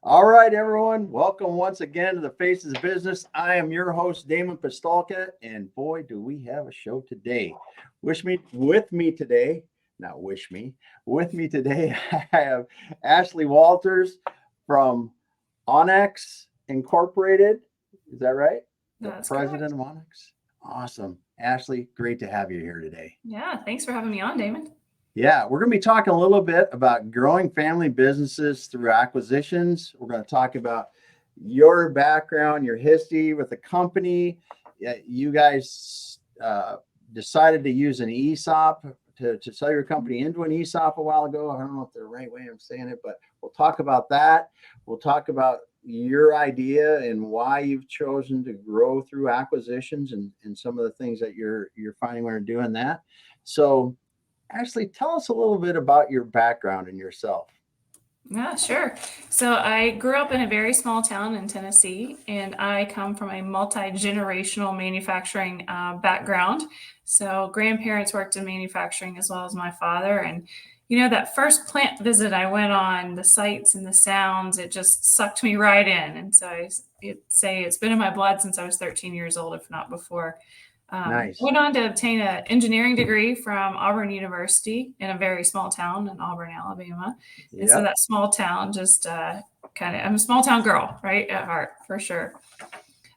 All right, everyone. Welcome once again to the Faces of Business. I am your host, Damon Pistolka, and boy, do we have a show today. With me today, I have Ashleigh Walters from Onex Incorporated. Is that right? That's President correct. of Onex. Awesome. Ashleigh, great to have you here today. Yeah, thanks for having me on, Damon. Yeah, we're going to be talking a little bit about growing family businesses through acquisitions. We're going to talk about your background, your history with the company. You guys decided to use an ESOP to sell your company into an ESOP a while ago. I don't know if the right way I'm saying it, but we'll talk about that. We'll talk about your idea and why you've chosen to grow through acquisitions and some of the things that you're finding when you're doing that. So Ashleigh, tell us a little bit about your background and yourself. Yeah, sure. So I grew up in a very small town in Tennessee, and I come from a multi-generational manufacturing background. So grandparents worked in manufacturing as well as my father. And, that first plant visit I went on, the sights and the sounds, it just sucked me right in. And so I'd say it's been in my blood since I was 13 years old, if not before. Nice. Went on to obtain an engineering degree from Auburn University in a very small town in Auburn, Alabama. And so Yep. that small town just I'm a small town girl, right, at heart, for sure.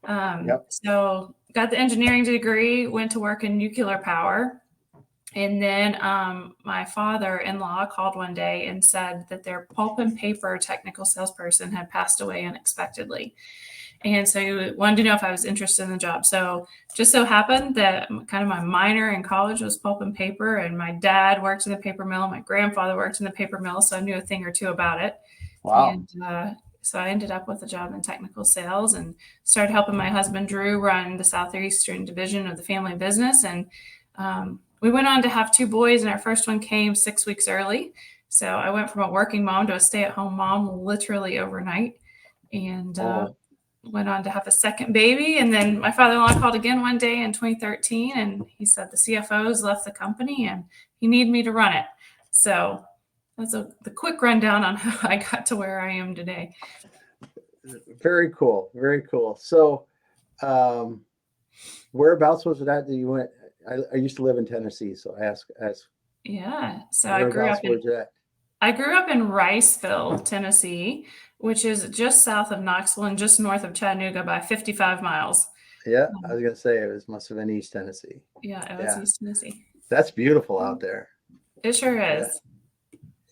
Yep. So got the engineering degree, went to work in nuclear power. And then my father-in-law called one day and said that their pulp and paper technical salesperson had passed away unexpectedly. And so he wanted to know if I was interested in the job. So just so happened that kind of my minor in college was pulp and paper, and my dad worked in the paper mill. My grandfather worked in the paper mill, so I knew a thing or two about it. Wow. And so I ended up with a job in technical sales and started helping my husband, Drew, run the Southeastern division of the family business. And we went on to have two boys, and our first one came 6 weeks early. So I went from a working mom to a stay-at-home mom literally overnight. And went on to have a second baby. And then my father-in-law called again one day in 2013, and he said the CFO's left the company and he needed me to run it. So that's the quick rundown on how I got to where I am today. Very cool. Very cool. So whereabouts was it at that you went? I used to live in Tennessee, so I ask. Yeah. So I grew Whereabouts was it at? up in Riceville, Tennessee, which is just south of Knoxville and just north of Chattanooga by 55 miles. Yeah, I was gonna say must have been East Tennessee. Yeah, it was East Tennessee. That's beautiful out there. It sure is.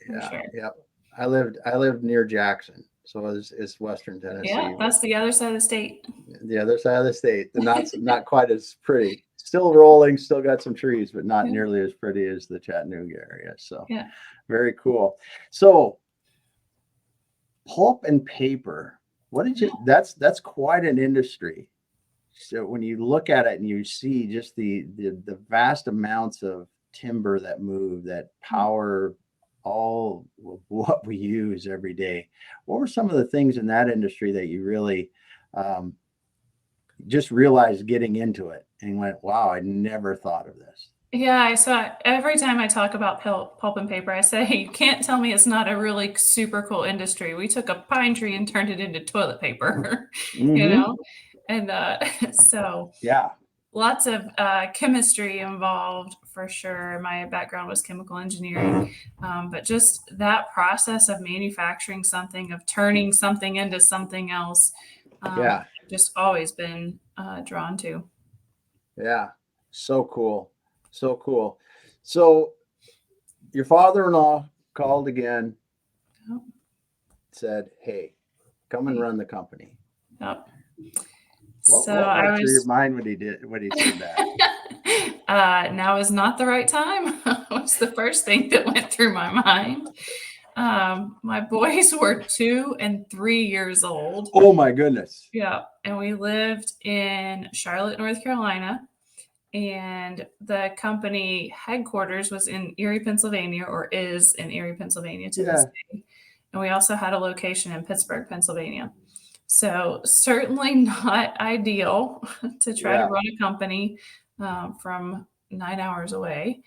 Yeah. Sure. Yep. I lived near Jackson, so it's Western Tennessee. Yeah, that's the other side of the state. The other side of the state, not quite as pretty. Still rolling, still got some trees, but not nearly as pretty as the Chattanooga area. So, very cool. So, pulp and paper. What did you? That's quite an industry. So when you look at it and you see just the vast amounts of timber that move, that power all of what we use every day, what were some of the things in that industry that you really just realized getting into it and went, wow, I never thought of this? Yeah, so every time I talk about pulp and paper, I say, you can't tell me it's not a really super cool industry. We took a pine tree and turned it into toilet paper, And so lots of chemistry involved for sure. My background was chemical engineering, but just that process of manufacturing something, of turning something into something else, I've just always been drawn to. Yeah, so cool. So cool. So your father-in-law called again, said, hey, come and run the company. Yep. What went through your mind when he said that? Now is not the right time. Was the first thing that went through my mind. My boys were 2 and 3 years old. Oh my goodness. Yeah. And we lived in Charlotte, North Carolina. And the company headquarters was in Erie, Pennsylvania, or is in Erie, Pennsylvania to this day. And we also had a location in Pittsburgh, Pennsylvania. So certainly not ideal to try to run a company from 9 hours away.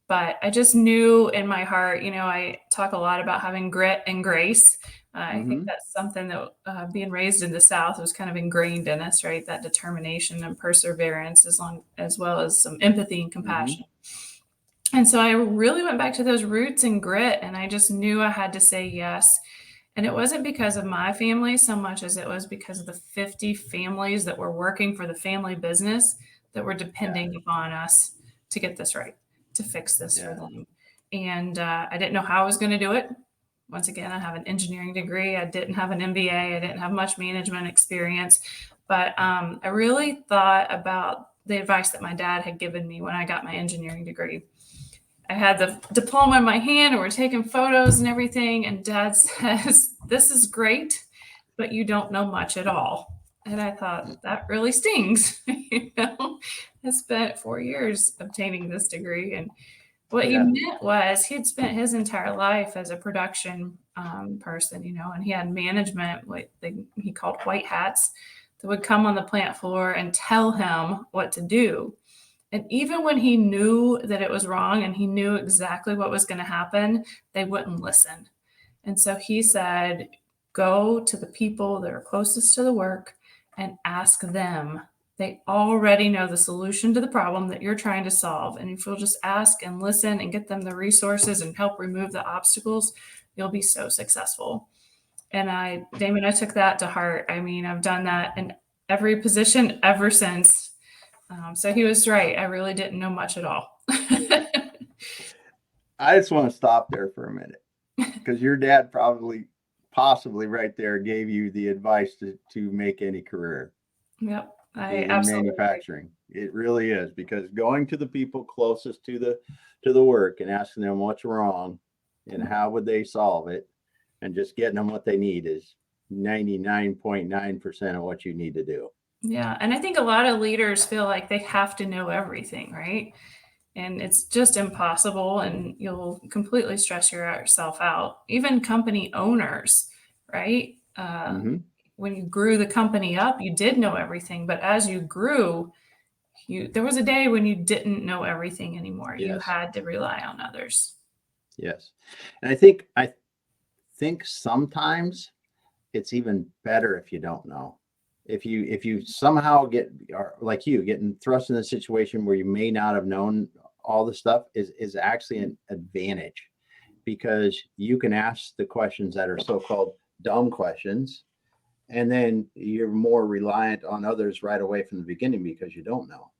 But I just knew in my heart, I talk a lot about having grit and grace, I think Mm-hmm. that's something that being raised in the South was kind of ingrained in us, right? That determination and perseverance, as well as some empathy and Mm-hmm. compassion. And so I really went back to those roots and grit, and I just knew I had to say yes. And it wasn't because of my family so much as it was because of the 50 families that were working for the family business that were Yeah. depending upon us to get this right, to fix this for Yeah. them. And I didn't know how I was going to do it. Once again, I have an engineering degree. I didn't have an MBA. I didn't have much management experience. But I really thought about the advice that my dad had given me when I got my engineering degree. I had the diploma in my hand and we're taking photos and everything. And dad says, "This is great, but you don't know much at all." And I thought, that really stings. I spent 4 years obtaining this degree. And what he Yeah. meant was he had spent his entire life as a production person, and he had management, what he called white hats, that would come on the plant floor and tell him what to do. And even when he knew that it was wrong and he knew exactly what was going to happen, they wouldn't listen. And so he said, go to the people that are closest to the work and ask them. They already know the solution to the problem that you're trying to solve. And if you'll just ask and listen and get them the resources and help remove the obstacles, you'll be so successful. And Damon, I took that to heart. I mean, I've done that in every position ever since. So he was right. I really didn't know much at all. I just want to stop there for a minute because your dad possibly right there gave you the advice to make any career Yep. I in absolutely manufacturing. It really is, because going to the people closest to the work and asking them what's wrong and how would they solve it, and just getting them what they need is 99.9% of what you need to do. Yeah. And I think a lot of leaders feel like they have to know everything, right? And it's just impossible. And you'll completely stress yourself out. Even company owners, right? Mm-hmm. When you grew the company up, you did know everything. But as you grew, there was a day when you didn't know everything anymore. You Yes. had to rely on others. Yes. And I think sometimes it's even better if you don't know. If you somehow like you getting thrust in a situation where you may not have known all the stuff is actually an advantage, because you can ask the questions that are so-called dumb questions, and then you're more reliant on others right away from the beginning because you don't know.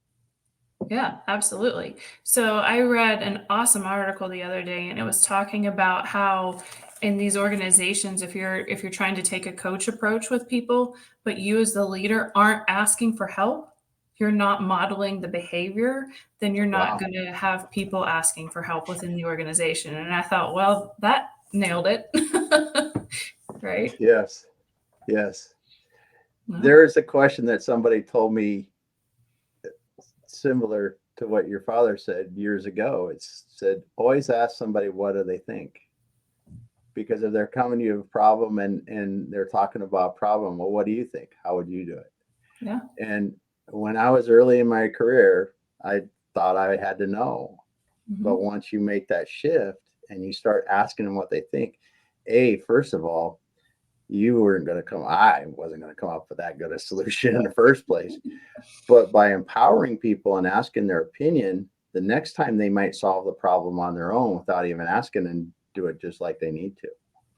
Yeah, absolutely. So I read an awesome article the other day, and it was talking about how in these organizations, if you're trying to take a coach approach with people, but you as the leader aren't asking for help, you're not modeling the behavior, then you're not Wow. going to have people asking for help within the organization. And I thought, well, that nailed it. Right? Yes. Yes. Well, There is a question that somebody told me similar to what your father said years ago. It said, always ask somebody, what do they think? Because if they're coming to you with a problem and they're talking about a problem, well, what do you think? How would you do it? yeah. And when I was early in my career, I thought I had to know. Mhm. But once you make that shift and you start asking them what they think, first of all, I wasn't going to come up with that good a solution in the first place. But by empowering people and asking their opinion, the next time they might solve the problem on their own without even asking, and do it just like they need to.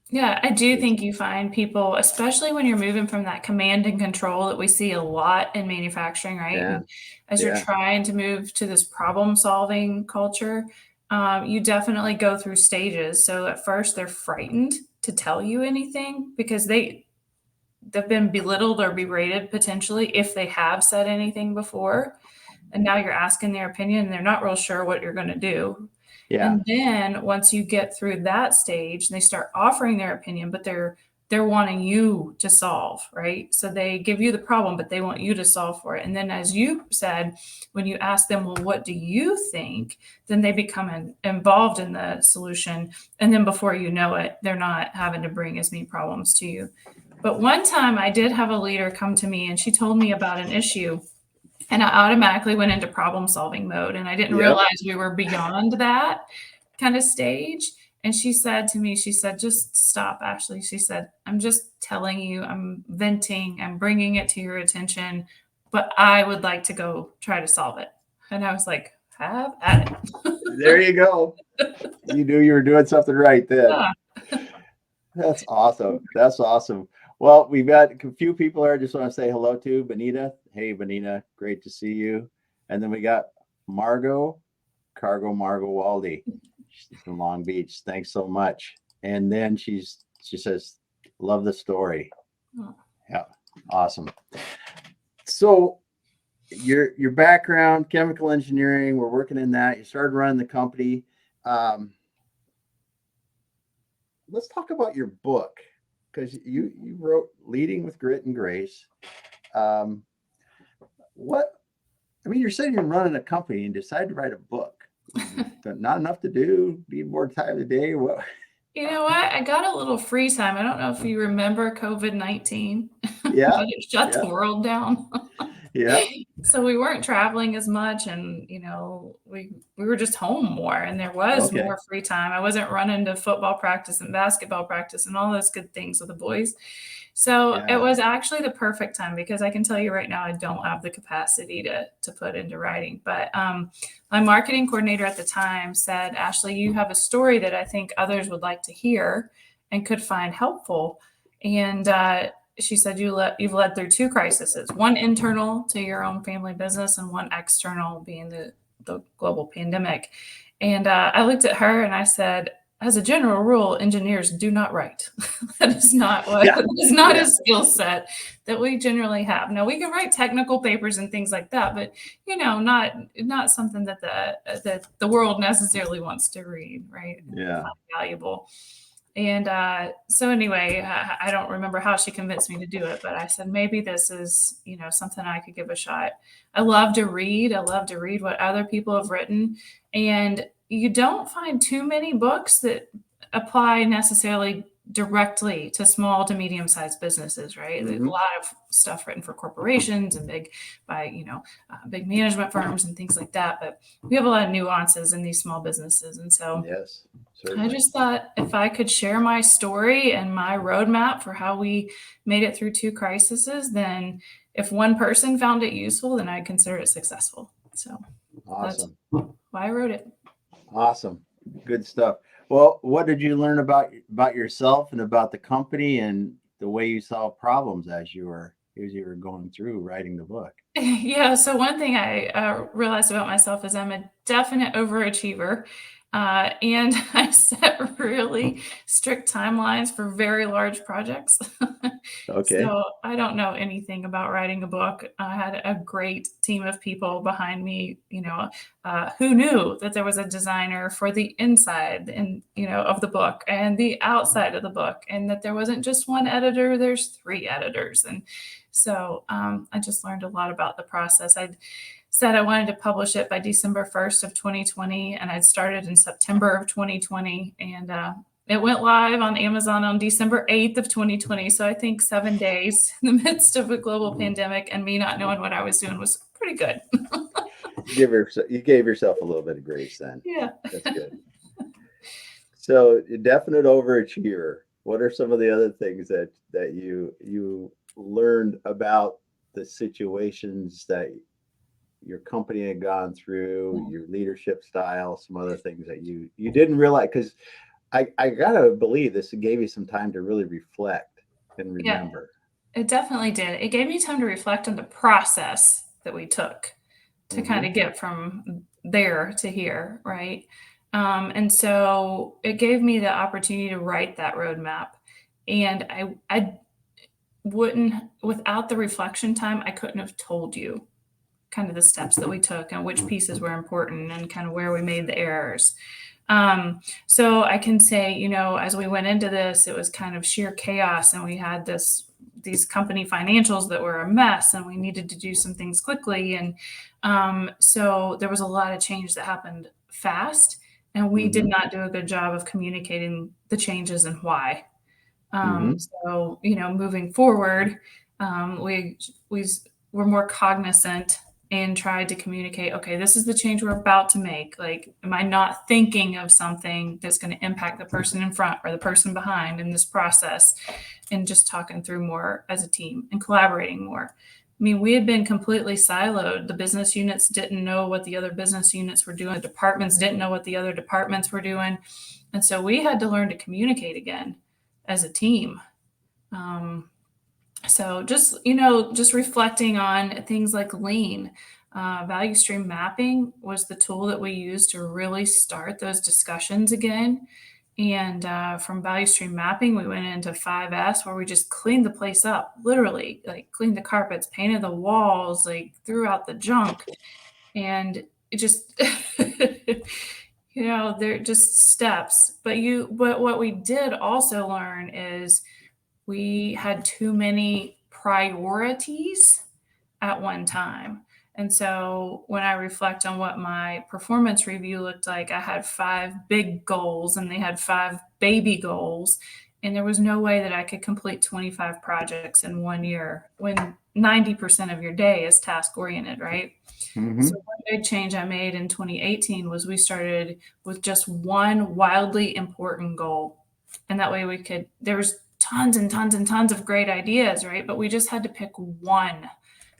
Yeah, I do think you find people, especially when you're moving from that command and control that we see a lot in manufacturing, right? Yeah. And as you're Yeah. trying to move to this problem solving culture, you definitely go through stages. So at first, they're frightened to tell you anything because they've been belittled or berated potentially if they have said anything before. And now you're asking their opinion and they're not real sure what you're going to do. Yeah. And then once you get through that stage, they start offering their opinion, but they're wanting you to solve, right? So they give you the problem, but they want you to solve for it. And then, as you said, when you ask them, well, what do you think? Then they become involved in the solution. And then before you know it, they're not having to bring as many problems to you. But one time I did have a leader come to me and she told me about an issue. And I automatically went into problem solving mode. And I didn't Yep. realize we were beyond that kind of stage. And she said to me, she said, just stop, Ashleigh. She said, I'm just telling you, I'm venting, I'm bringing it to your attention, but I would like to go try to solve it. And I was like, have at it. There you go. You knew you were doing something right then. Yeah. That's awesome. That's awesome. Well, we've got a few people here I just want to say hello to. Benita. Hey, Benita. Great to see you. And then we got Margot Waldy. She's from Long Beach. Thanks so much. And then she says, love the story. Oh. Yeah. Awesome. So your background, chemical engineering, we're working in that. You started running the company. Let's talk about your book, because you wrote Leading with Grit and Grace. You're sitting and running a company and decide to write a book. But not enough to do, need more time a day. What? You know what? I got a little free time. I don't know if you remember COVID-19. Yeah. But it shut the world down. Yeah. So we weren't traveling as much, and we were just home more, and there was more free time. I wasn't running to football practice and basketball practice and all those good things with the boys. So it was actually the perfect time, because I can tell you right now, I don't have the capacity to put into writing. But my marketing coordinator at the time said, Ashleigh, you have a story that I think others would like to hear and could find helpful. And she said, you've led through two crises, one internal to your own family business and one external, being the global pandemic. And I looked at her and I said, as a general rule, engineers do not write. That is not a skill set that we generally have. Now, we can write technical papers and things like that, but not something that the world necessarily wants to read, right? Yeah. Not valuable. And so anyway, I don't remember how she convinced me to do it, but I said, maybe this is, something I could give a shot. I love to read. I love to read what other people have written. And you don't find too many books that apply necessarily directly to small to medium-sized businesses, right? There's a lot of stuff written for corporations and big management firms and things like that. But we have a lot of nuances in these small businesses. And so yes, certainly. I just thought if I could share my story and my roadmap for how we made it through two crises, then if one person found it useful, then I'd consider it successful. So awesome. That's why I wrote it. Awesome. Good stuff. Well, what did you learn about yourself and about the company and the way you solve problems as you were going through writing the book? Yeah. So one thing I realized about myself is I'm a definite overachiever. And I set really strict timelines for very large projects. Okay. So I don't know anything about writing a book. I had a great team of people behind me, who knew that there was a designer for the inside of the book and the outside of the book, and that there wasn't just one editor, there's 3 editors. And so I just learned a lot about the process. I said I wanted to publish it by December 1st of 2020, and I'd started in September of 2020, and it went live on Amazon on December 8th of 2020. So I think 7 days in the midst of a global pandemic and me not knowing what I was doing was pretty good. You gave yourself a little bit of grace then. Yeah. That's good. So, definite overachiever. What are some of the other things that you learned about the situations that your company had gone through, your leadership style, some other things that you didn't realize? Because I gotta believe this gave you some time to really reflect and remember. Yeah, it definitely did. It gave me time to reflect on the process that we took to kind of get from there to here, right? And so it gave me the opportunity to write that roadmap. And I wouldn't, without the reflection time, I couldn't have told you kind of the steps that we took and which pieces were important and kind of where we made the errors. So I can say, as we went into this, it was kind of sheer chaos, and we had these company financials that were a mess, and we needed to do some things quickly. And so there was a lot of change that happened fast, and we did not do a good job of communicating the changes and why. So, moving forward, we were more cognizant and tried to communicate, okay, this is the change we're about to make. Like, am I not thinking of something that's going to impact the person in front or the person behind in this process? And just talking through more as a team and collaborating more. I mean, we had been completely siloed. The business units didn't know what the other business units were doing. The departments didn't know what the other departments were doing. And so we had to learn to communicate again as a team. So just, just reflecting on things like lean, value stream mapping was the tool that we used to really start those discussions again. And from value stream mapping, we went into 5S, where we just cleaned the place up, literally, like cleaned the carpets, painted the walls, like threw out the junk. And it just, they're just steps. But what we did also learn is we had too many priorities at one time. And so when I reflect on what my performance review looked like, I had 5 big goals and they had 5 baby goals. And there was no way that I could complete 25 projects in 1 year when 90% of your day is task oriented, right? Mm-hmm. So one big change I made in 2018 was we started with just one wildly important goal. And that way there was tons and tons and tons of great ideas, right? But we just had to pick one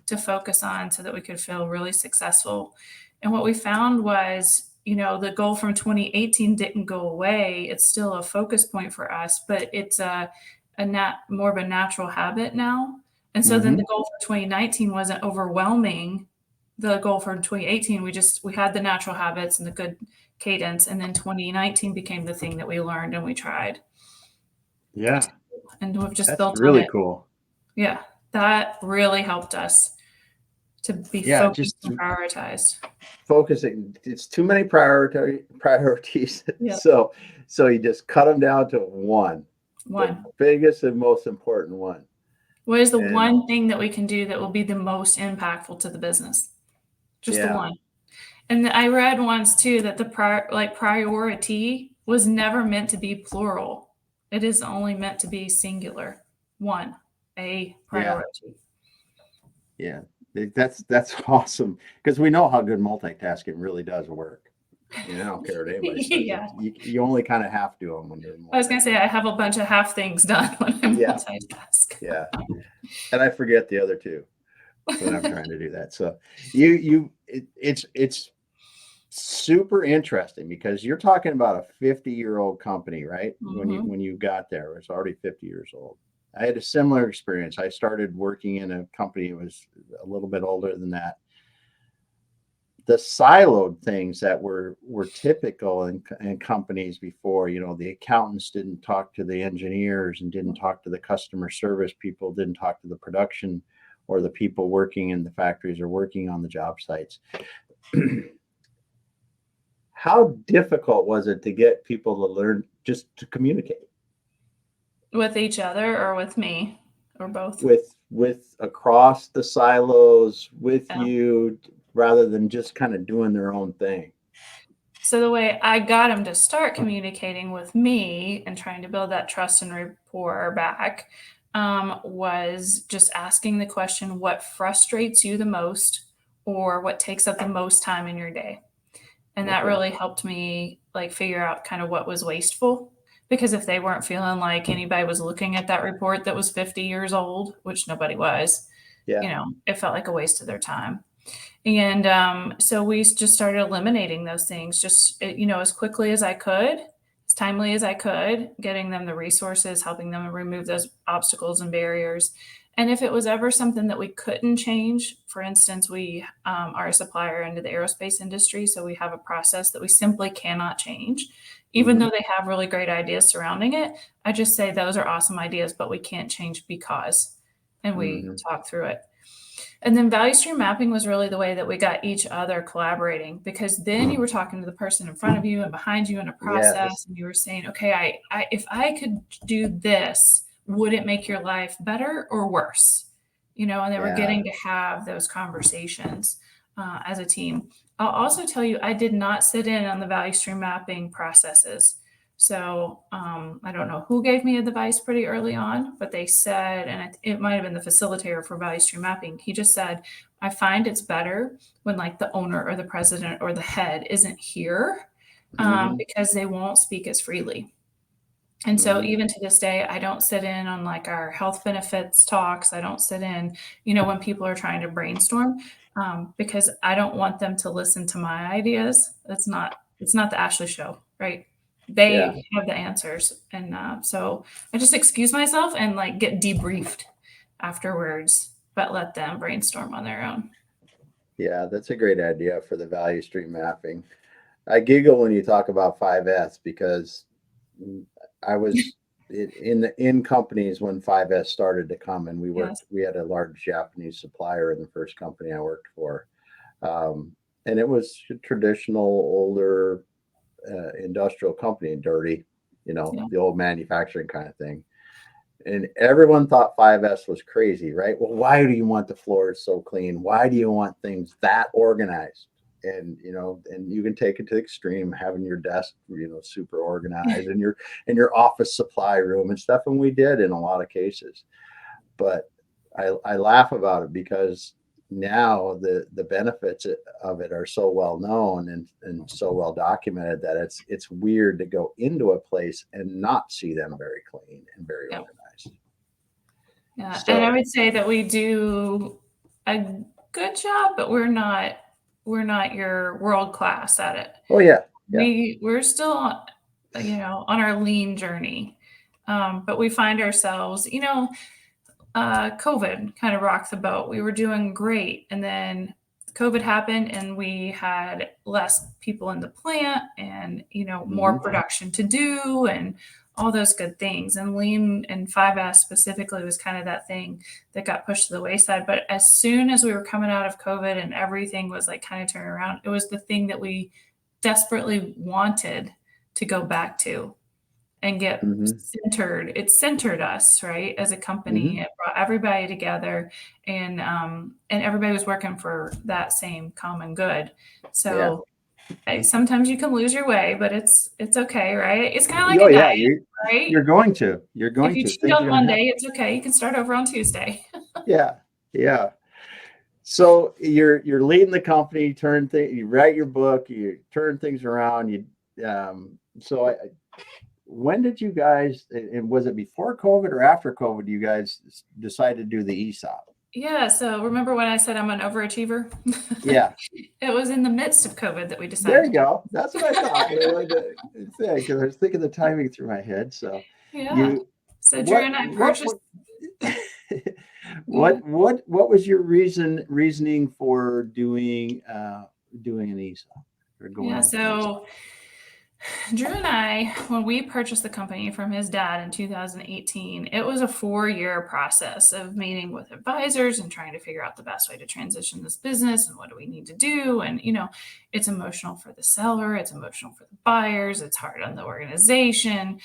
to focus on so that we could feel really successful. And what we found was, the goal from 2018 didn't go away. It's still a focus point for us, but it's more of a natural habit now. And so then the goal for 2019 wasn't overwhelming. The goal for 2018, we had the natural habits and the good cadence. And then 2019 became the thing that we learned and we tried. Yeah. And we've just That's built really on it. cool. Yeah. That really helped us to be focused and prioritized. Focusing. It's too many priorities. Yeah. So you just cut them down to one. The biggest and most important one. What is the one thing that we can do that will be the most impactful to the business? Just the one. And I read once too that the priority was never meant to be plural. It is only meant to be singular. One, a priority. Yeah. That's awesome, because we know how good multitasking really does work. I don't care what anybody says. Yeah. You only kind of have to them when you're I was going to say, I have a bunch of half things done when I multitask. Yeah. And I forget the other two when I'm trying to do that. So it's super interesting, because you're talking about a 50-year-old company, right? Mm-hmm. When you got there, it's already 50 years old. I had a similar experience. I started working in a company that was a little bit older than that. The siloed things that were typical in companies before, the accountants didn't talk to the engineers and didn't talk to the customer service people, didn't talk to the production or the people working in the factories or working on the job sites. How difficult was it to get people to learn just to communicate? With each other or with me or both? With across the silos with you, rather than just kind of doing their own thing. So the way I got them to start communicating with me and trying to build that trust and rapport back was just asking the question, what frustrates you the most, or what takes up the most time in your day? And that really helped me figure out kind of what was wasteful. Because if they weren't feeling like anybody was looking at that report that was 50 years old, which nobody was, it felt like a waste of their time. And so we just started eliminating those things just, as quickly as I could, as timely as I could, getting them the resources, helping them remove those obstacles and barriers. And if it was ever something that we couldn't change, for instance, we are a supplier into the aerospace industry, so we have a process that we simply cannot change. Even though they have really great ideas surrounding it, I just say those are awesome ideas, but we can't change because, and we talk through it. And then value stream mapping was really the way that we got each other collaborating, because then you were talking to the person in front of you and behind you in a process, and you were saying, okay, if I could do this, would it make your life better or worse? And they were getting to have those conversations as a team. I'll also tell you, I did not sit in on the value stream mapping processes. So I don't know who gave me advice pretty early on, but they said, and it might have been the facilitator for value stream mapping. He just said, I find it's better when like the owner or the president or the head isn't here because they won't speak as freely. And so even to this day, I don't sit in on like our health benefits talks. I don't sit in, when people are trying to brainstorm because I don't want them to listen to my ideas. It's not the Ashleigh show, right? They have the answers. And so I just excuse myself and like get debriefed afterwards, but let them brainstorm on their own. Yeah, that's a great idea for the value stream mapping. I giggle when you talk about 5S because I was in companies when 5S started to come, and we had a large Japanese supplier in the first company I worked for. And it was a traditional, older industrial company, dirty, the old manufacturing kind of thing. And everyone thought 5S was crazy, right? Well, why do you want the floors so clean? Why do you want things that organized? And and you can take it to the extreme, having your desk, super organized, and your office supply room and stuff. And we did in a lot of cases. But I laugh about it because now the benefits of it are so well known and so well documented that it's weird to go into a place and not see them very clean and very organized. Yeah, so, and I would say that we do a good job, but we're not your world class at it. Oh yeah. We're still on our lean journey, but we find ourselves, COVID kind of rocked the boat. We were doing great, and then COVID happened, and we had less people in the plant, and more production to do, and all those good things. And lean and 5S specifically was kind of that thing that got pushed to the wayside. But as soon as we were coming out of COVID and everything was like kind of turning around, it was the thing that we desperately wanted to go back to and get centered. It centered us, right, as a company. It brought everybody together, and everybody was working for that same common good. So sometimes you can lose your way, but it's okay, right? It's kind of like a diet, right? You're going to. If you cheat on Monday, it's okay. You can start over on Tuesday. Yeah. So you're leading the company. You write your book. You turn things around. When did you guys? And was it before COVID or after COVID? You guys decided to do the ESOP? Yeah. So remember when I said I'm an overachiever? Yeah. It was in the midst of COVID that we decided. There you go. That's what I thought. Because I was thinking the timing through my head. So So Drew and I purchased. What was your reasoning for doing an ESOP or going? So Drew and I, when we purchased the company from his dad in 2018, it was a 4-year process of meeting with advisors and trying to figure out the best way to transition this business and what do we need to do. And, it's emotional for the seller. It's emotional for the buyers. It's hard on the organization.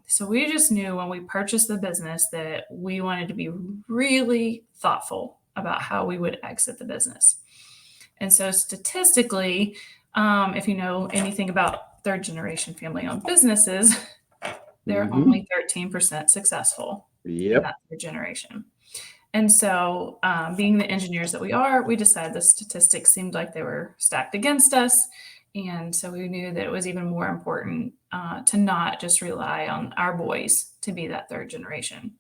So we just knew when we purchased the business that we wanted to be really thoughtful about how we would exit the business. And so statistically, if you know anything about third generation family owned businesses, they're only 13% successful in that third generation. And so being the engineers that we are, we decided the statistics seemed like they were stacked against us. And so we knew that it was even more important to not just rely on our boys to be that third generation.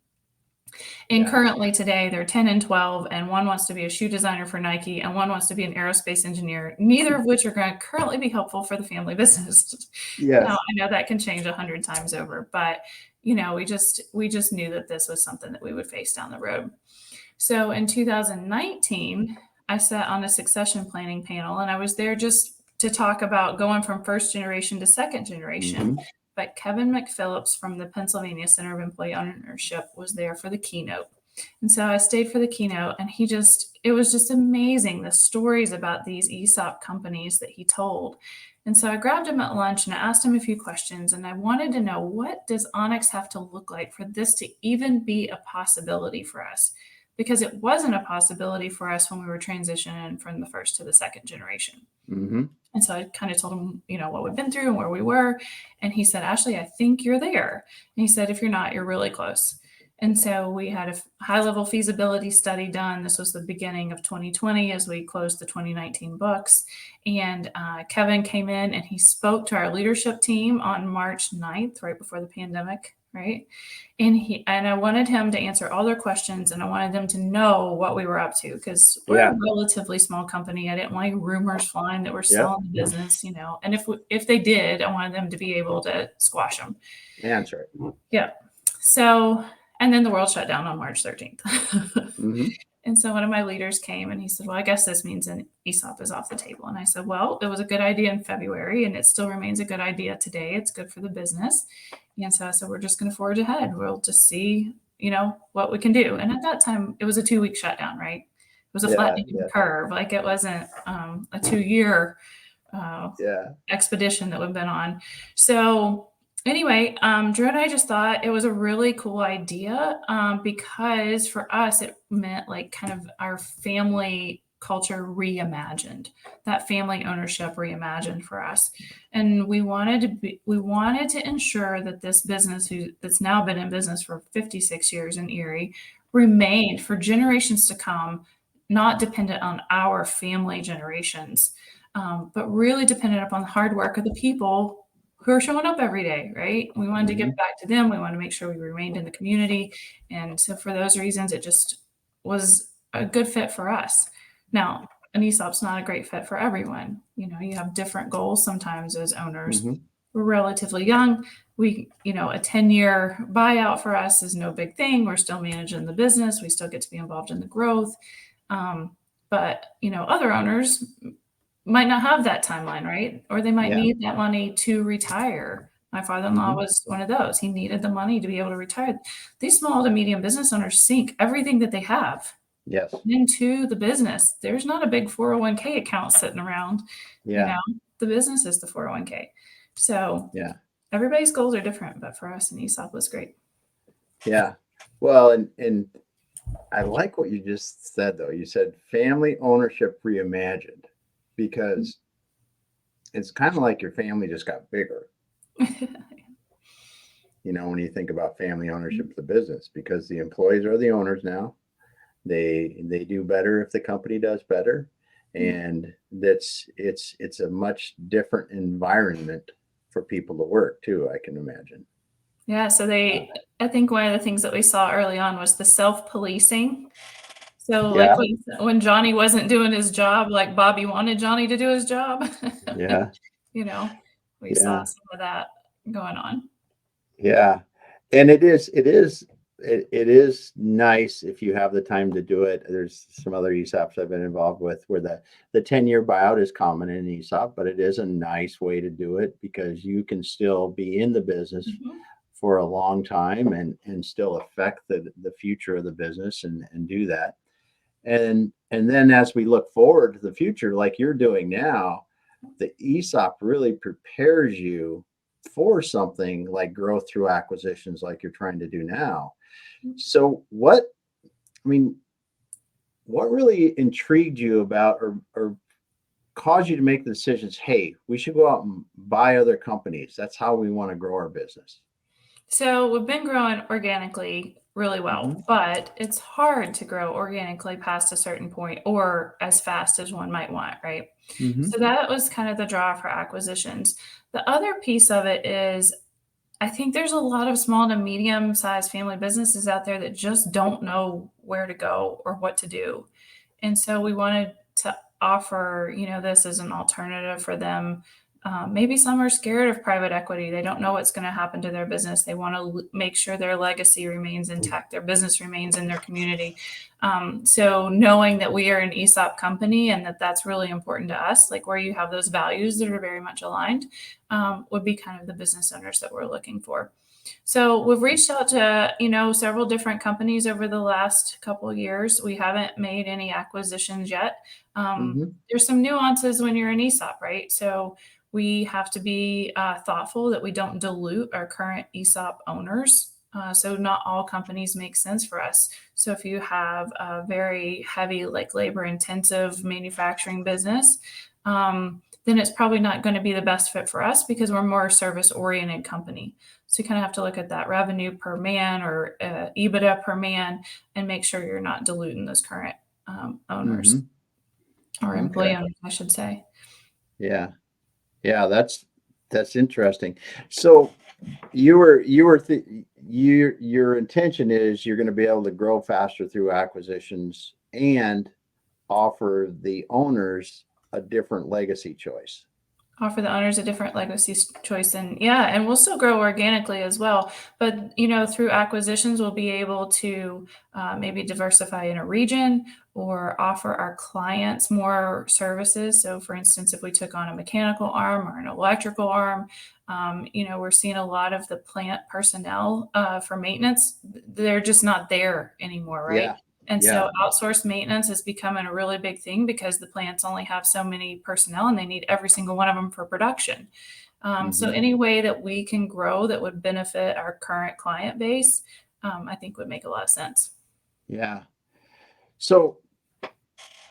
And currently today they're 10 and 12, and one wants to be a shoe designer for Nike and one wants to be an aerospace engineer, neither of which are going to currently be helpful for the family business. Now, I know that can change 100 times over, but we just knew that this was something that we would face down the road. So in 2019, I sat on a succession planning panel, and I was there just to talk about going from first generation to second generation. But Kevin McPhillips from the Pennsylvania Center of Employee Ownership was there for the keynote. And so I stayed for the keynote, and it was just amazing, the stories about these ESOP companies that he told. And so I grabbed him at lunch and I asked him a few questions, and I wanted to know, what does Onex have to look like for this to even be a possibility for us? Because it wasn't a possibility for us when we were transitioning from the first to the second generation. And so I kind of told him, what we've been through and where we were. And he said, Ashleigh, I think you're there. And he said, if you're not, you're really close. And so we had a high level feasibility study done. This was the beginning of 2020 as we closed the 2019 books. And Kevin came in and he spoke to our leadership team on March 9th, right before the pandemic, right? And I wanted him to answer all their questions, and I wanted them to know what we were up to, because we're a relatively small company. I didn't want rumors flying that we're selling the business, And if they did, I wanted them to be able to squash them. Answer it. Yeah. So, and then the world shut down on March 13th. And so one of my leaders came and he said, well, I guess this means an ESOP is off the table. And I said, well, it was a good idea in February and it still remains a good idea today. It's good for the business. And so I said, we're just going to forge ahead. We'll just see, what we can do. And at that time, it was a 2-week shutdown, right? It was a flattening curve. Like it wasn't a 2-year expedition that we've been on. So anyway, Drew and I just thought it was a really cool idea because for us, it meant like kind of our family culture reimagined, that family ownership reimagined for us. And we wanted to ensure that this business that's now been in business for 56 years in Erie remained for generations to come, not dependent on our family generations, but really dependent upon the hard work of the people who are showing up every day, right? We wanted to give back to them. We wanted to make sure we remained in the community. And so for those reasons, it just was a good fit for us. Now, an ESOP's not a great fit for everyone. You have different goals sometimes as owners. We're relatively young. A 10-year buyout for us is no big thing. We're still managing the business. We still get to be involved in the growth. But other owners might not have that timeline, right? Or they might need that money to retire. My father-in-law was one of those. He needed the money to be able to retire. These small to medium business owners sink everything that they have into the business. There's not a big 401k account sitting around. The business is the 401k. So everybody's goals are different, but for us, an ESOP was great. Yeah. Well, and I like what you just said, though. You said family ownership reimagined. Because it's kind of like your family just got bigger. When you think about family ownership of the business, because the employees are the owners now. They do better if the company does better. And it's a much different environment for people to work too, I can imagine. Yeah. So I think one of the things that we saw early on was the self-policing. So like when Johnny wasn't doing his job, like Bobby wanted Johnny to do his job. We saw some of that going on. Yeah. And it is nice if you have the time to do it. There's some other ESOPs I've been involved with where the 10-year buyout is common in ESOP, but it is a nice way to do it because you can still be in the business for a long time and still affect the future of the business and do that. And then as we look forward to the future, like you're doing now, the ESOP really prepares you for something like growth through acquisitions like you're trying to do now. So what really intrigued you about or caused you to make the decisions, hey, we should go out and buy other companies? That's how we want to grow our business. So we've been growing organically really well, but it's hard to grow organically past a certain point or as fast as one might want, right? So that was kind of the draw for acquisitions. The other piece of it is I think there's a lot of small to medium-sized family businesses out there that just don't know where to go or what to do. And so we wanted to offer, this as an alternative for them. Maybe some are scared of private equity. They don't know what's going to happen to their business. They want to make sure their legacy remains intact, their business remains in their community. So knowing that we are an ESOP company and that's really important to us, like where you have those values that are very much aligned, would be kind of the business owners that we're looking for. So we've reached out to, several different companies over the last couple of years. We haven't made any acquisitions yet. There's some nuances when you're an ESOP, right? So we have to be thoughtful that we don't dilute our current ESOP owners. So not all companies make sense for us. So if you have a very heavy, like labor intensive manufacturing business, then it's probably not going to be the best fit for us because we're more a service oriented company. So you kind of have to look at that revenue per man or EBITDA per man and make sure you're not diluting those current owners or employee owners, I should say. Yeah. Yeah. That's interesting. So your intention is you're going to be able to grow faster through acquisitions and offer the owners a different legacy choice. Offer the owners a different legacy choice, and we'll still grow organically as well. But through acquisitions, we'll be able to maybe diversify in a region or offer our clients more services. So, for instance, if we took on a mechanical arm or an electrical arm, we're seeing a lot of the plant personnel for maintenance. They're just not there anymore, right? Yeah. And so outsourced maintenance is becoming a really big thing because the plants only have so many personnel and they need every single one of them for production. So any way that we can grow that would benefit our current client base, I think would make a lot of sense. Yeah. So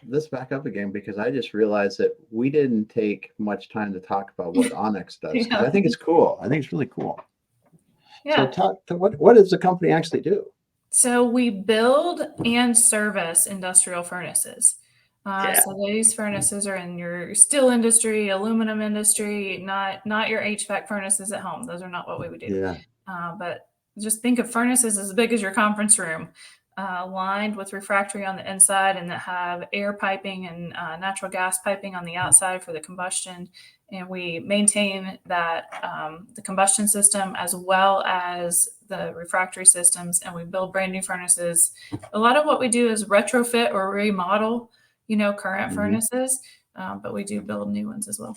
let's back up again because I just realized that we didn't take much time to talk about what Onex does. I think it's cool. I think it's really cool. Yeah. So what does the company actually do? So we build and service industrial furnaces. So these furnaces are in your steel industry, aluminum industry, not your HVAC furnaces at home. Those are not what we would do. Yeah. But just think of furnaces as big as your conference room, lined with refractory on the inside and that have air piping and natural gas piping on the outside for the combustion. And we maintain that the combustion system as well as the refractory systems, and we build brand new furnaces. A lot of what we do is retrofit or remodel, current furnaces, but we do build new ones as well.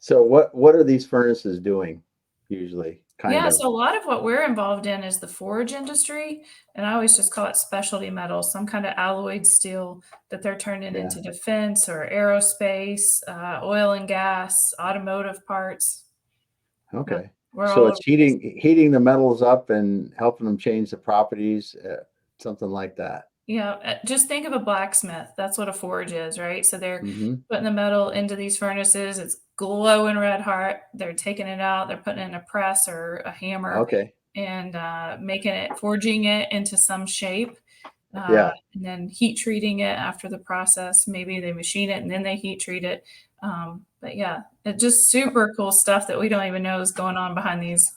So what are these furnaces doing usually? So a lot of what we're involved in is the forge industry, and I always just call it specialty metals, some kind of alloyed steel that they're turning into defense or aerospace, oil and gas, automotive parts. Okay. Yeah, so it's heating the metals up and helping them change the properties, something like that. Yeah, just think of a blacksmith. That's what a forge is, right? So they're putting the metal into these furnaces. It's glowing red hot. They're taking it out. They're putting it in a press or a hammer and forging it into some shape. And then heat treating it after the process. Maybe they machine it and then they heat treat it. But yeah, it's just super cool stuff that we don't even know is going on behind these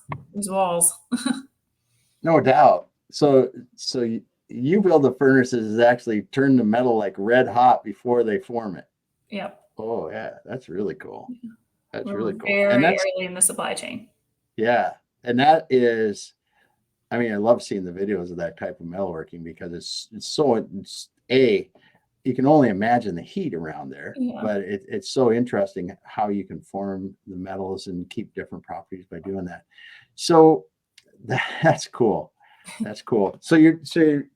walls. No doubt. So you build the furnaces that actually turn the metal like red hot before they form it. Yep. Oh yeah, that's really cool. That's really cool. Very early in the supply chain. Yeah, and that is, I mean, I love seeing the videos of that type of metalworking because you can only imagine the heat around there, but it's so interesting how you can form the metals and keep different properties by doing that. So that's cool. That's cool. So you're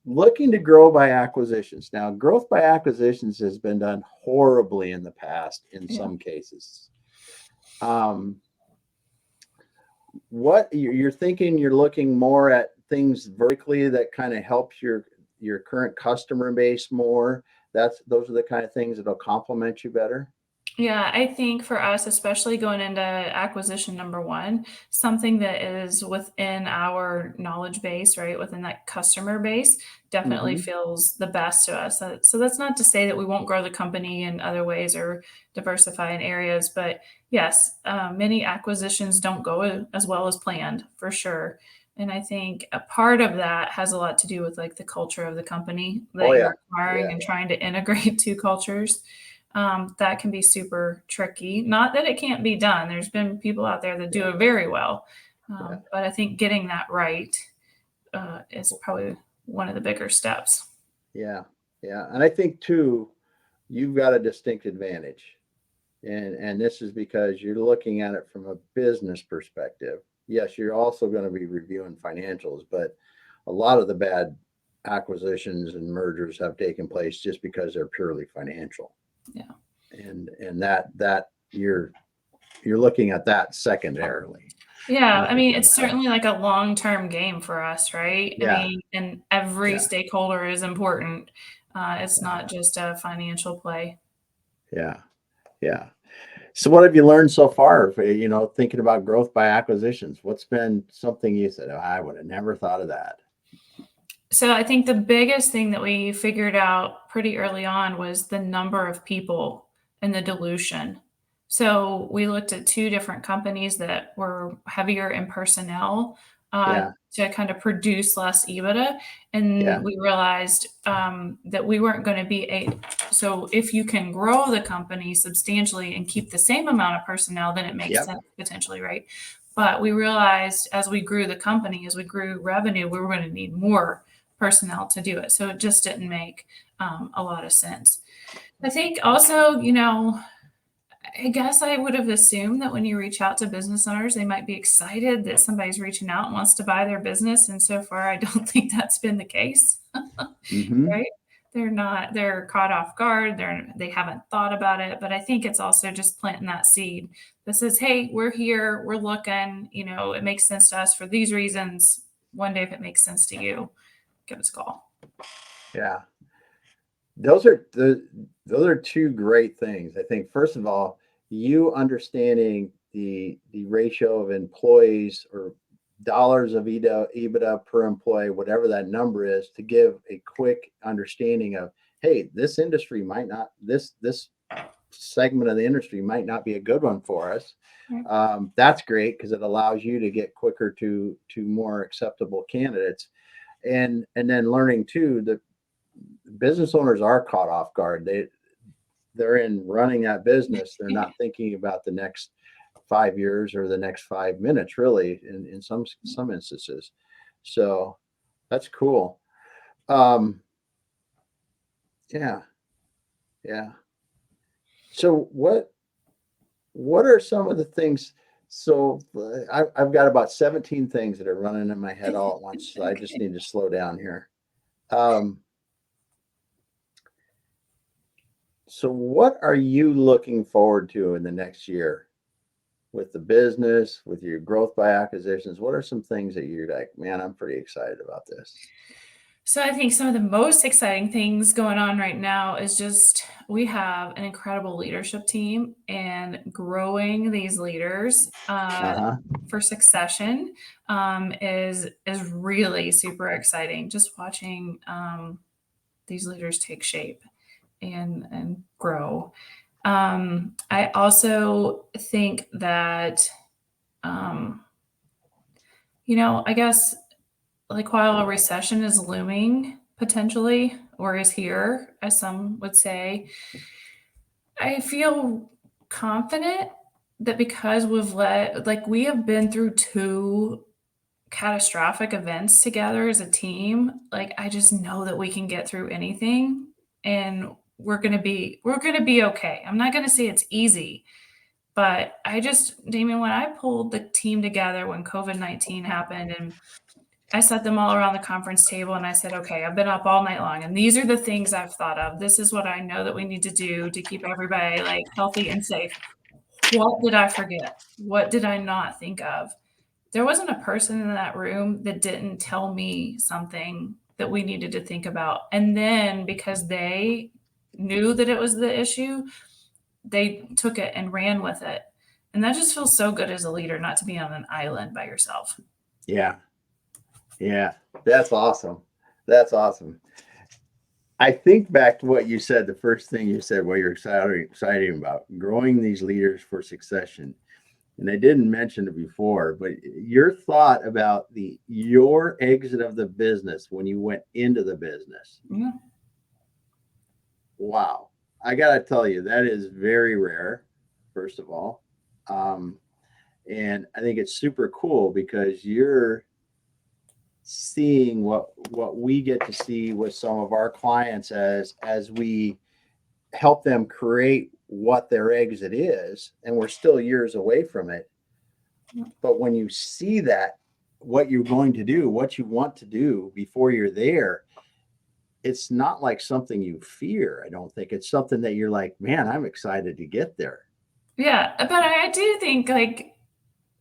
looking to grow by acquisitions. Now, growth by acquisitions has been done horribly in the past in some cases. What you're thinking, you're looking more at things vertically that kind of helps your current customer base more. Those are the kind of things that'll complement you better. Yeah, I think for us, especially going into acquisition number one, something that is within our knowledge base, right, within that customer base, definitely feels the best to us. So that's not to say that we won't grow the company in other ways or diversify in areas, but yes, many acquisitions don't go as well as planned, for sure. And I think a part of that has a lot to do with like the culture of the company that you're acquiring and trying to integrate two cultures. That can be super tricky. Not that it can't be done. There's been people out there that do it very well. But I think getting that right is probably one of the bigger steps. Yeah. Yeah. And I think too, you've got a distinct advantage. And this is because you're looking at it from a business perspective. Yes, you're also going to be reviewing financials, but a lot of the bad acquisitions and mergers have taken place just because they're purely financial. Yeah. And that you're looking at that secondarily. Yeah. I mean, it's certainly like a long-term game for us, right? Yeah. I mean, and every stakeholder is important. It's not just a financial play. Yeah. Yeah. So what have you learned so far? Thinking about growth by acquisitions, what's been something you said, "Oh, I would have never thought of that." So I think the biggest thing that we figured out pretty early on was the number of people and the dilution. So we looked at two different companies that were heavier in personnel Yeah. to kind of produce less EBITDA, Yeah. and we realized that we weren't going to be so if you can grow the company substantially and keep the same amount of personnel, then it makes Yep. sense potentially, right? But we realized as we grew the company, as we grew revenue, we were going to need more personnel to do it. So it just didn't make a lot of sense. I think also, I guess I would have assumed that when you reach out to business owners, they might be excited that somebody's reaching out and wants to buy their business. And so far, I don't think that's been the case, Mm-hmm. right? They're caught off guard. They haven't thought about it. But I think it's also just planting that seed that says, hey, we're here, we're looking, it makes sense to us for these reasons. One day, if it makes sense to you, give us a call. Yeah. Those are two great things. I think first of all, you understanding the ratio of employees or dollars of EBITDA per employee, whatever that number is, to give a quick understanding of, hey, this industry might not, this segment of the industry might not be a good one for us. Right. That's great because it allows you to get quicker to more acceptable candidates, and then learning too that business owners are caught off guard. They're in running that business. They're not thinking about the next 5 years or the next 5 minutes, really, in some instances. So that's cool. Yeah, yeah. So what are some of the things? So I've got about 17 things that are running in my head all at once. So I just need to slow down here. So what are you looking forward to in the next year with the business, with your growth by acquisitions? What are some things that you're like, man, I'm pretty excited about this? So I think some of the most exciting things going on right now is just we have an incredible leadership team, and growing these leaders Uh-huh. for succession is really super exciting. Just watching these leaders take shape and grow. I also think that I guess like while a recession is looming potentially or is here, as some would say, I feel confident that because we have been through two catastrophic events together as a team, like I just know that we can get through anything, and we're going to be okay. I'm not going to say it's easy, but Damon, when I pulled the team together when COVID-19 happened, and I set them all around the conference table and I said, okay, I've been up all night long and these are the things I've thought of. This is what I know that we need to do to keep everybody like healthy and safe. What did I forget? What did I not think of? There wasn't a person in that room that didn't tell me something that we needed to think about. And then because they knew that it was the issue, they took it and ran with it. And that just feels so good as a leader, not to be on an island by yourself. Yeah. Yeah. That's awesome. That's awesome. I think back to what you said, the first thing you said, what you're excited about, growing these leaders for succession. And I didn't mention it before, but your thought about your exit of the business when you went into the business. Yeah. Wow. I got to tell you, that is very rare, first of all. And I think it's super cool because you're seeing what we get to see with some of our clients as we help them create what their exit is, and we're still years away from it. But when you see that, what you're going to do, what you want to do before you're there, it's not like something you fear. I don't think it's something that you're like, man, I'm excited to get there. Yeah, but I do think like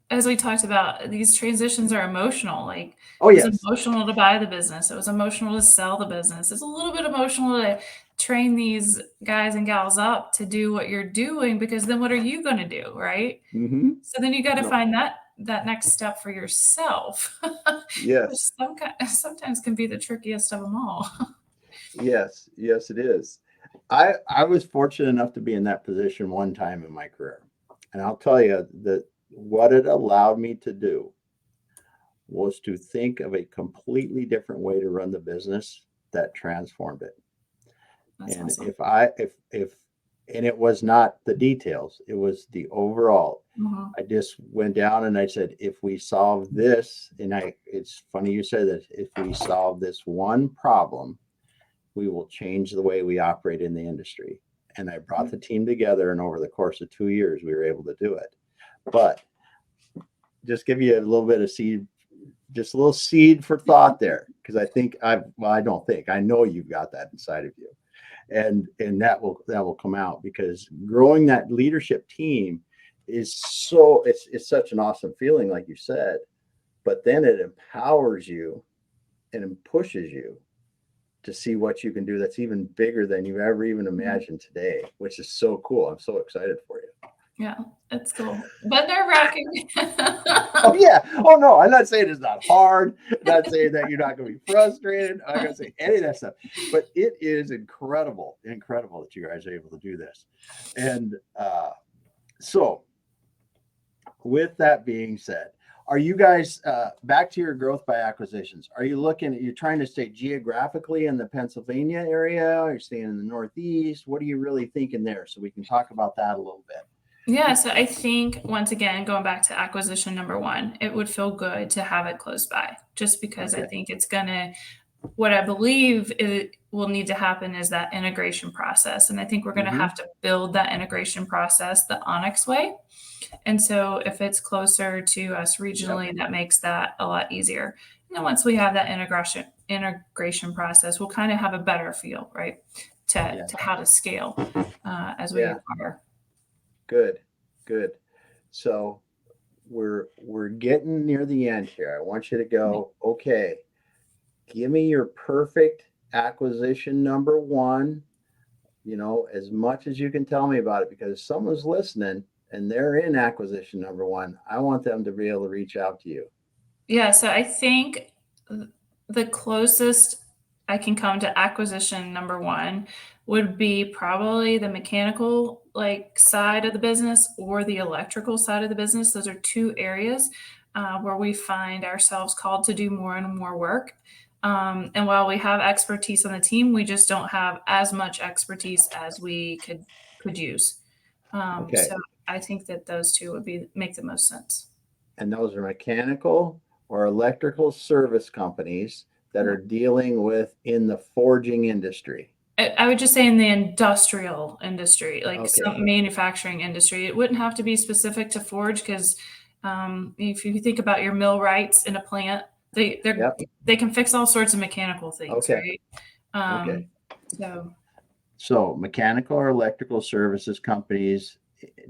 as we talked about, these transitions are emotional. Like Oh it was yes. emotional to buy the business. It was emotional to sell the business. It's a little bit emotional to train these guys and gals up to do what you're doing, because then what are you going to do, right? Mm-hmm. So then you got to No. find that next step for yourself, which Yes. sometimes can be the trickiest of them all. Yes. Yes, it is. I was fortunate enough to be in that position one time in my career. And I'll tell you that what it allowed me to do was to think of a completely different way to run the business that transformed it. That's And awesome. if and it was not the details, it was the overall. Mhm. I just went down and I said, if we solve this, and it's funny you said that, if we solve this one problem, we will change the way we operate in the industry. And I brought the team together, and over the course of 2 years, we were able to do it. But just give you a little bit of seed, just a little seed for thought there, because I don't think, I know you've got that inside of you, and that will come out, because growing that leadership team is it's such an awesome feeling, like you said, but then it empowers you and it pushes you to see what you can do that's even bigger than you ever even imagined today, which is so cool. I'm so excited for you. Yeah, it's cool, but nerve-wracking. Oh yeah. Oh no, I'm not saying it's not hard. I'm not saying that you're not going to be frustrated. I'm not going to say any of that stuff. But it is incredible that you guys are able to do this. And so, with that being said, are you guys back to your growth by acquisitions? Are you you're trying to stay geographically in the Pennsylvania area? Are you staying in the Northeast? What are you really thinking there? So we can talk about that a little bit. Yeah, so I think, once again, going back to acquisition number one, it would feel good to have it close by, just because I Okay. think it's gonna, what I believe it will need to happen is that integration process. And I think we're gonna Mm-hmm. have to build that integration process the Onex way. And so if it's closer to us regionally, Yep. that makes that a lot easier. And then once we have that integration process, we'll kind of have a better feel, right, Yeah. to how to scale as we Yeah. acquire. Good. So we're getting near the end here. I want you to go, okay, give me your perfect acquisition number one, as much as you can tell me about it, because if someone's listening and they're in acquisition number one, I want them to be able to reach out to you. Yeah, so I think the closest I can come to acquisition number one would be probably the mechanical side of the business or the electrical side of the business. Those are two areas where we find ourselves called to do more and more work. And while we have expertise on the team, we just don't have as much expertise as we could use. Okay. So I think that those two would make the most sense. And those are mechanical or electrical service companies that are dealing with in the forging industry. I would just say in the industrial industry, like Okay. some manufacturing industry. It wouldn't have to be specific to forge, because if you think about your millwrights in a plant, Yep. they can fix all sorts of mechanical things, Okay. right? Okay. So mechanical or electrical services companies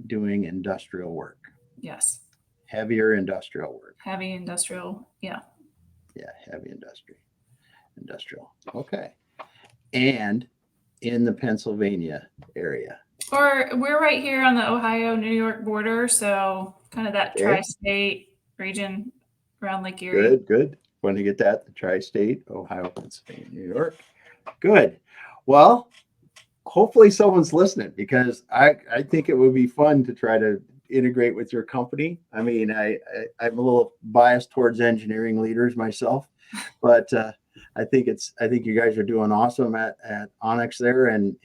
doing industrial work, yes, heavier industrial work. heavy industrial, yeah. Yeah, heavy industrial. Okay. And in the Pennsylvania area. Or we're right here on the Ohio-New York border, so kind of that Okay. tri-state region around Lake Erie. Good. Want to get that? The tri-state, Ohio, Pennsylvania, New York. Good. Well, hopefully someone's listening, because I think it would be fun to try to integrate with your company. I mean, I'm a little biased towards engineering leaders myself, but I think you guys are doing awesome at Onex there, and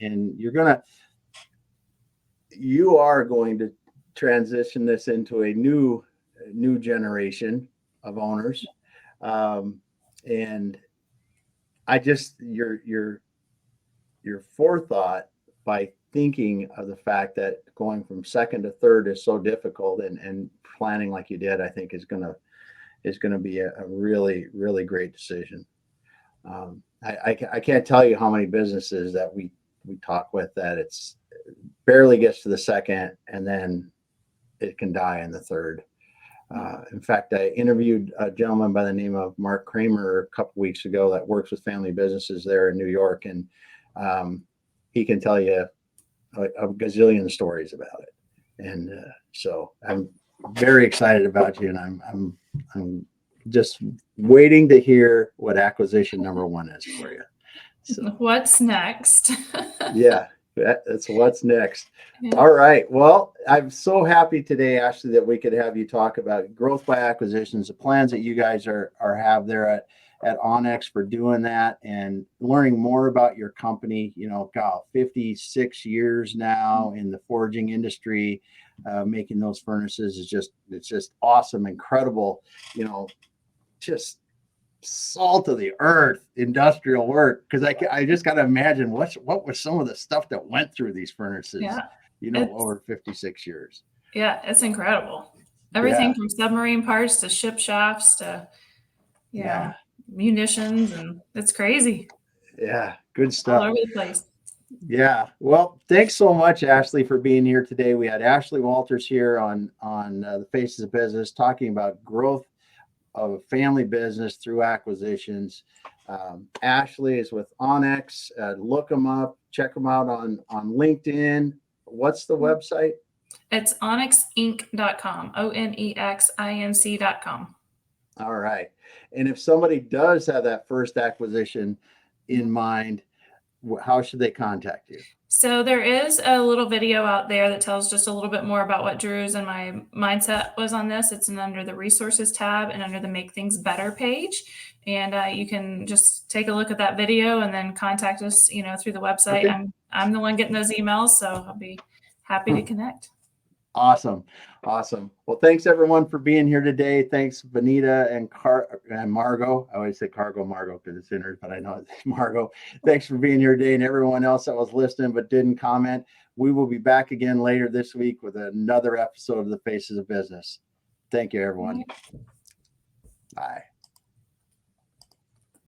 you are going to transition this into a new generation of owners, and I just your forethought by thinking of the fact that going from second to third is so difficult, and planning like you did, I think is going to be a really, really great decision. I can't tell you how many businesses that we talk with that it's barely gets to the second, and then it can die in the third. In fact, I interviewed a gentleman by the name of Mark Kramer a couple weeks ago that works with family businesses there in New York, and he can tell you a gazillion stories about it. And so I'm very excited about you, and I'm just waiting to hear what acquisition number 1 is for you. So what's next? yeah, that's what's next. Yeah. All right. Well, I'm so happy today, Ashleigh, that we could have you talk about growth by acquisitions, the plans that you guys have there at Onex for doing that, and learning more about your company. 56 years now in the forging industry, making those furnaces it's just awesome, incredible, just salt of the earth industrial work, because I just got to imagine what was some of the stuff that went through these furnaces over 56 years. Yeah, it's incredible. Everything from submarine parts to ship shafts to munitions, and it's crazy. Yeah, good stuff all over the place. Yeah. Well, thanks so much, Ashleigh, for being here today. We had Ashleigh Walters here on the Faces of Business, talking about growth of a family business through acquisitions. Ashleigh is with Onex. Look them up, check them out on LinkedIn. What's the website? It's onexinc.com, onexinc.com. All right. And if somebody does have that first acquisition in mind, how should they contact you? So there is a little video out there that tells just a little bit more about what Drew's and my mindset was on this. It's under the resources tab and under the Make Things Better page. And you can just take a look at that video and then contact us, through the website. Okay. I'm the one getting those emails, so I'll be happy to connect. Awesome. Well, thanks everyone for being here today. Thanks, Benita and Margot. I always say Cargo Margot because it's in her, but I know it's Margot. Thanks for being here today, and everyone else that was listening but didn't comment. We will be back again later this week with another episode of the Faces of Business. Thank you, everyone. Bye.